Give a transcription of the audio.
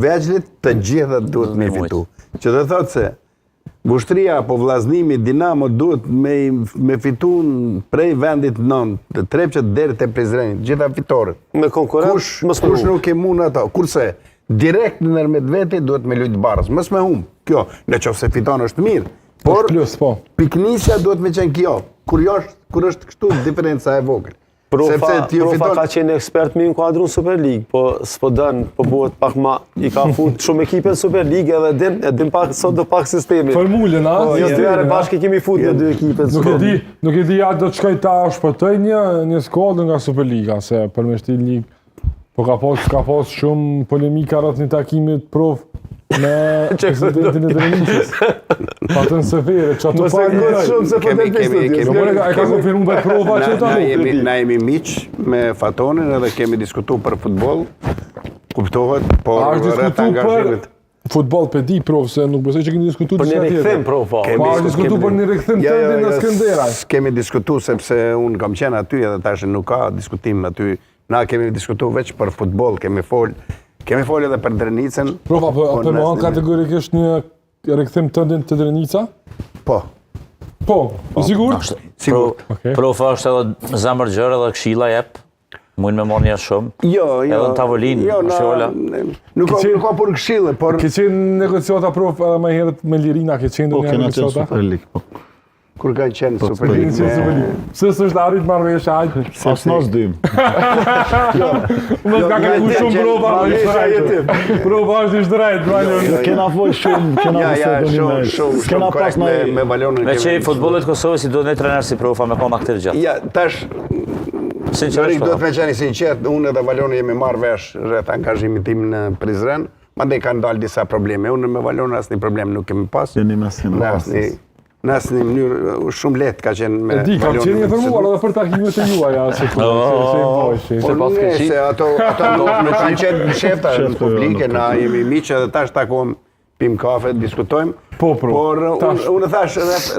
veçlit të gjitha duhet me fitu. Që dhe thotë se Gushtria apo vllaznimi Dinamo duhet me fitu prej vendit 9 të Trepçët deri te Prizreni, gjitha fitoret. Me konkurrent, kush nuk e mund ato. Kurse direkt në Medveti duhet me lujt barës, mos me humb. Kjo, nëse fiton është mirë, por piknisja duhet me qenë kjo. Kur është kështu diferenca e vogël. Profa ka qenë ekspert me inkuadru në Super League, po s'po dën, po buhet pak ma, i ka fut shumë ekipe në Super League edhe din pak sot do pak sistemi. Formulën, a? Jo dy herë bashkë kemi fut në 2 ekipe në Super League. Nuk e di ja do të shkoj ta shpëtoj një skuadër nga Super Liga, se për me shtil lig, po ka pas shumë polemika rreth një takimit prof me presidentin e Drenicës. Patën se vere, që ato pa një shumë se po e ka konfirmu për prova që ta Na jemi miq me Fatonin edhe kemi diskutu për futbol, kuptohet, por rreth angazhimit. Futbol për di, prof, se nuk besoj që kemi diskutu për një rikthim, prof. Po është diskutu për një rikthim tëndi në Skënderaj. Kemi diskutu sepse unë kam qenë aty edhe tash nuk ka diskutim aty. Na kemi diskutu veç për futbol, kemi fol edhe për Drenicën. Prof, apo më kategorikisht një rikthim tëndin të Drenica? Po. Po, i sigurt? Sigurt. Prof, është edhe zemër gjërë edhe këshilla jep. Mujnë me marrë një shumë. Jo. Edhe në tavolinë, shola. Nuk ka për këshillë, por... Ke qenë negociata, prof, edhe më herët me Lirina, ke qenë një negociata? Po, kena qenë Super League, Kur ka qenë Super League? Pse s'është arrit marrëveshja aq? As nos dim. Mos ka kërkuar shumë prova, prova është i drejt, Kena fol shumë, kena pas me balonin. Me që i futbollit Kosovës i do një trener si profa me kon aktiv gjatë. Ja, tash sinqerisht do të me qenë sinqert, unë edhe Valoni jemi marrë vesh rreth angazhimit tim në Prizren, mandej kanë dalë disa probleme. Unë me Valoni asnjë problem nuk kemi pas. Në asnjë mënyrë shumë lehtë ka qenë me Valoni. Ka qenë informuar edhe për takimet e juaja, se se ato nuk kanë qenë shefta në publike, na jemi miq edhe tash takohem, pim kafe, diskutojmë. Por unë thash